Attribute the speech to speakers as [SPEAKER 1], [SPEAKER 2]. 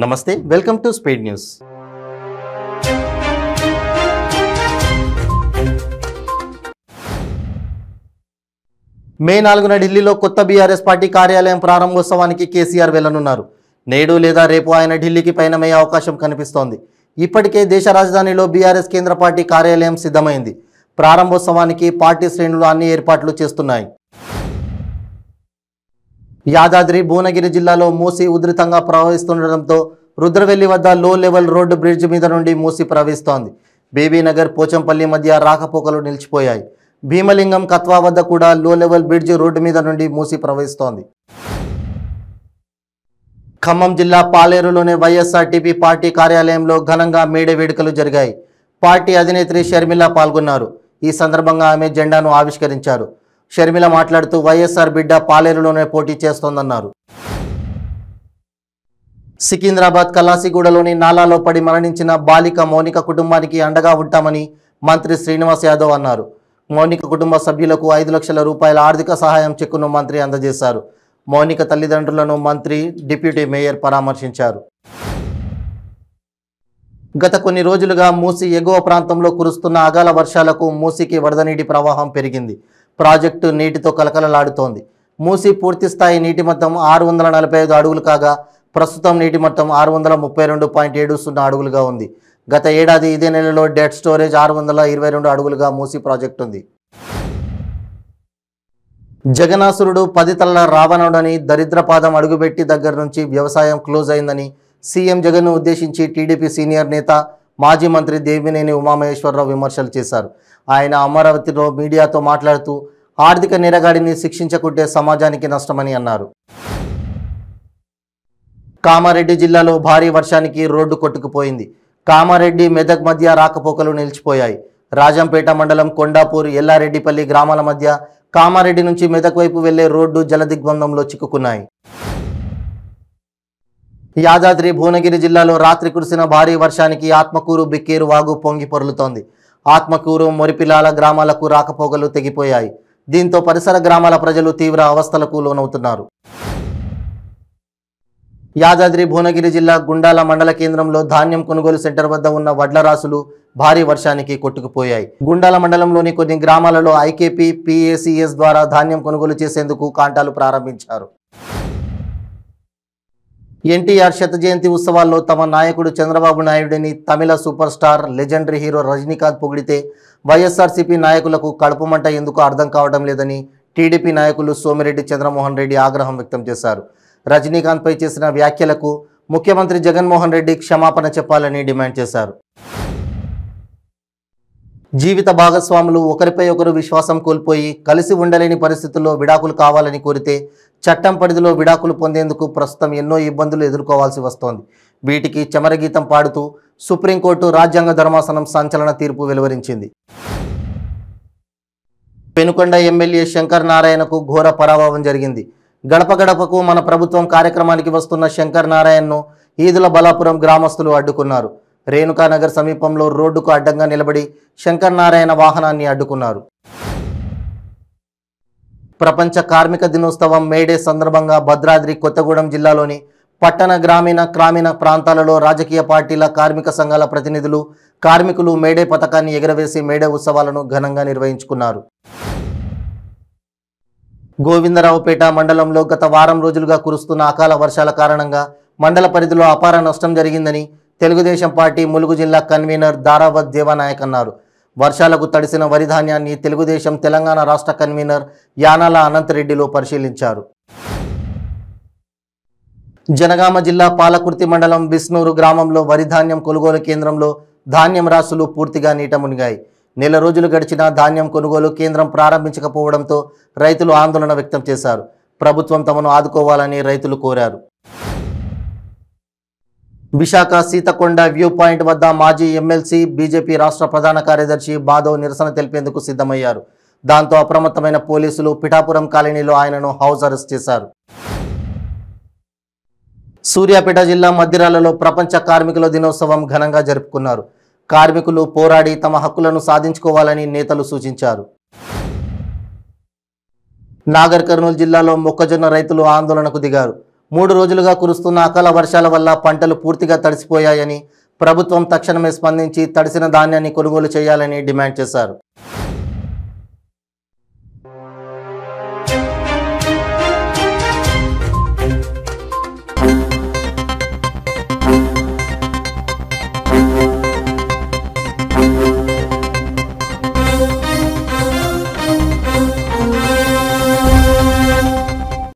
[SPEAKER 1] నమస్తే, welcome to speed news. మే 4న ఢిల్లీలో కొత్త బీఆర్ఎస్ పార్టీ కార్యాలయం ప్రారంభోత్సవానికి కేసీఆర్ వెళ్లనున్నారు. నేడు లేదా రేపు ఆయన ఢిల్లీకి పయనమయ్యే అవకాశం కనిపిస్తోంది. ఇప్పటికే దేశ రాజధానిలో బీఆర్ఎస్ కేంద్ర పార్టీ కార్యాలయం సిద్ధమైంది. ప్రారంభోత్సవానికి పార్టీ శ్రేణులు అన్ని ఏర్పాట్లు చేస్తున్నాయి. యాదాద్రి భువనగిరి జిల్లాలో మూసీ ఉధృతంగా ప్రవహిస్తుండటంతో రుద్రవెల్లి వద్ద లో లెవెల్ రోడ్డు బ్రిడ్జ్ మీద నుండి మూసీ ప్రవహిస్తోంది. బేబీనగర్ పోచంపల్లి మధ్య రాకపోకలు నిలిచిపోయాయి. భీమలింగం కత్వా వద్ద కూడా లో లెవెల్ బ్రిడ్జ్ రోడ్డు మీద నుండి మూసీ ప్రవహిస్తోంది. ఖమ్మం జిల్లా పాలేరులోని వైఎస్ఆర్టీపీ పార్టీ కార్యాలయంలో ఘనంగా మేడే వేడుకలు జరిగాయి. పార్టీ అధినేత్రి షర్మిల పాల్గొన్నారు. ఈ సందర్భంగా ఆమె జెండాను ఆవిష్కరించారు. షర్మిల మాట్లాడుతూ వైఎస్ఆర్ బిడ్డ పాలేరులోనే పోటీ చేస్తోందన్నారు. సికింద్రాబాద్ కలాసిగూడలోని నాలాలో పడి మరణించిన బాలిక మౌనిక కుటుంబానికి అండగా ఉంటామని మంత్రి శ్రీనివాస్ యాదవ్ అన్నారు. మౌనిక కుటుంబ సభ్యులకు 5 లక్షల రూపాయల ఆర్థిక సహాయం చెక్కును మంత్రి అందజేశారు. మౌనిక తల్లిదండ్రులను మంత్రి, డిప్యూటీ మేయర్ పరామర్శించారు. గత కొన్ని రోజులుగా మూసీ ఎగువ ప్రాంతంలో కురుస్తున్న అకాల వర్షాలకు మూసీకి వరద నీటి ప్రవాహం పెరిగింది. ప్రాజెక్టు నీటితో కలకలలాడుతోంది. మూసీ పూర్తిస్థాయి నీటి మొత్తం 645 అడుగులు కాగా ప్రస్తుతం నీటి మొత్తం 632.70 అడుగులుగా ఉంది. గత ఏడాది ఇదే నెలలో డెడ్ స్టోరేజ్ 622 అడుగులుగా మూసీ ప్రాజెక్టు ఉంది. జగనాసురుడు 10 తలల రావణుడని దరిద్రపాదం అడుగుపెట్టి దగ్గర నుంచి వ్యవసాయం క్లోజ్ అయిందని సీఎం జగన్ను ఉద్దేశించి టీడీపీ సీనియర్ నేత మాజీ మంత్రి దేవినేని ఉమామహేశ్వరరావు విమర్శలు చేశారు. ఆయన అమరావతిలో మీడియాతో మాట్లాడుతూ ఆర్థిక నేరగాడిని శిక్షించకుంటే సమాజానికి నష్టమని అన్నారు. కామారెడ్డి జిల్లాలో భారీ వర్షానికి రోడ్డు కొట్టుకుపోయింది. కామారెడ్డి మెదక్ మధ్య రాకపోకలు నిలిచిపోయాయి. రాజంపేట మండలం కొండాపూర్, ఎల్లారెడ్డిపల్లి గ్రామాల మధ్య కామారెడ్డి నుంచి మెదక్ వైపు వెళ్లే రోడ్డు జలదిగ్బంధంలో చిక్కుకున్నాయి. యాదాద్రి భువనగిరి జిల్లాలో రాత్రి కురిసిన భారీ వర్షానికి ఆత్మకూరు బిక్కేరు వాగు పొంగి పొర్లుతోంది. ఆత్మకూరు, మొరిపిలాల గ్రామాలకు రాకపోకలు తెగిపోయాయి. దీంతో పరిసర గ్రామాల ప్రజలు తీవ్ర అవస్థలకు లోనవుతున్నారు. యాదాద్రి భువనగిరి జిల్లా గుండాల మండల కేంద్రంలో ధాన్యం కొనుగోలు సెంటర్ వద్ద ఉన్న వడ్ల రాసులు భారీ వర్షానికి కొట్టుకుపోయాయి. గుండాల మండలంలోని కొన్ని గ్రామాలలో ఐకేపీ, PACS ద్వారా ధాన్యం కొనుగోలు చేసేందుకు కాంటాలు ప్రారంభించారు. ఎన్టీఆర్ శత జయంతి ఉత్సవాల్లో తమ నాయకుడు చంద్రబాబు నాయుడిని తమిళ super star, legendary hero Rajinikanth పొగిడితే వైఎస్ఆర్సీపీ నాయకులకు కడుపుమంట ఎందుకు అర్థం కావడం లేదని టీడీపీ నాయకులు సోమిరెడ్డి చంద్రమోహన్ రెడ్డి ఆగ్రహం వ్యక్తం చేశారు. రజనీకాంత్పై చేసిన వ్యాఖ్యలకు ముఖ్యమంత్రి జగన్మోహన్ రెడ్డి క్షమాపణ చెప్పాలని డిమాండ్ చేశారు. జీవిత భాగస్వాములు ఒకరిపై ఒకరు విశ్వాసం కోల్పోయి కలిసి ఉండలేని పరిస్థితుల్లో విడాకులు కావాలని కోరితే చట్టం పరిధిలో విడాకులు పొందేందుకు ప్రస్తుతం ఎన్నో ఇబ్బందులు ఎదుర్కోవాల్సి వస్తోంది. వీటికి చమరగీతం పాడుతూ సుప్రీంకోర్టు రాజ్యాంగ ధర్మాసనం సంచలన తీర్పు వెలువరించింది. పెనుకొండ ఎమ్మెల్యే శంకర్ నారాయణకు ఘోర పరాభవం జరిగింది. గడప గడపకు మన ప్రభుత్వం కార్యక్రమానికి వస్తున్న శంకర్ నారాయణను ఈదుల బలాపురం గ్రామస్తులు అడ్డుకున్నారు. రేణుకానగర్ సమీపంలో రోడ్డుకు అడ్డంగా నిలబడి శంకర్ నారాయణ వాహనాన్ని అడ్డుకున్నారు. ప్రపంచ కార్మిక దినోత్సవం మేడే సందర్భంగా భద్రాద్రి కొత్తగూడెం జిల్లాలోని పట్టణ, గ్రామీణ ప్రాంతాలలో రాజకీయ పార్టీల, కార్మిక సంఘాల ప్రతినిధులు, కార్మికులు మేడే పతాకాన్ని ఎగురవేసి మేడే ఉత్సవాలను ఘనంగా నిర్వహించుకున్నారు. గోవిందరావుపేట మండలంలో గత వారం రోజులుగా కురుస్తున్న అకాల వర్షాల కారణంగా మండల పరిధిలో అపార నష్టం జరిగిందని తెలుగుదేశం పార్టీ ములుగు జిల్లా కన్వీనర్ దారావత్ దేవానాయక్ అన్నారు. వర్షాలకు తడిసిన వరి ధాన్యాన్ని తెలుగుదేశం తెలంగాణ రాష్ట్ర కన్వీనర్ యానాల అనంతరెడ్డిలో పరిశీలించారు. జనగామ జిల్లా పాలకుర్తి మండలం బిస్నూరు గ్రామంలో వరి ధాన్యం కొనుగోలు కేంద్రంలో ధాన్యం రాసులు పూర్తిగా నీట మునిగాయి. నెల రోజులు గడిచినా ధాన్యం కొనుగోలు కేంద్రం ప్రారంభించకపోవడంతో రైతులు ఆందోళన వ్యక్తం చేశారు. ప్రభుత్వం తమను ఆదుకోవాలని రైతులు కోరారు. విశాఖ సీతకొండ వ్యూ పాయింట్ వద్ద మాజీ ఎమ్మెల్సీ, బీజేపీ రాష్ట్ర ప్రధాన కార్యదర్శి మాధవ్ నిరసన తెలిపేందుకు సిద్ధమయ్యారు. దాంతో అప్రమత్తమైన పోలీసులు పిఠాపురం కాలనీలో ఆయనను హౌస్ అరెస్ట్ చేశారు. సూర్యాపేట జిల్లా మద్దిరాలలో ప్రపంచ కార్మికుల దినోత్సవం ఘనంగా జరుపుకున్నారు. కార్మికులు పోరాడి తమ హక్కులను సాధించుకోవాలని నేతలు సూచించారు. నాగర్ కర్నూలు జిల్లాలో మొక్కజొన్న రైతులు ఆందోళనకు దిగారు. 3 రోజులుగా కురుస్తున్న అకాల వర్షాల వల్ల పంటలు పూర్తిగా తడిసిపోయాయని ప్రభుత్వం తక్షణమే స్పందించి తడిసిన ధాన్యాన్ని కొనుగోలు చేయాలని డిమాండ్ చేశారు.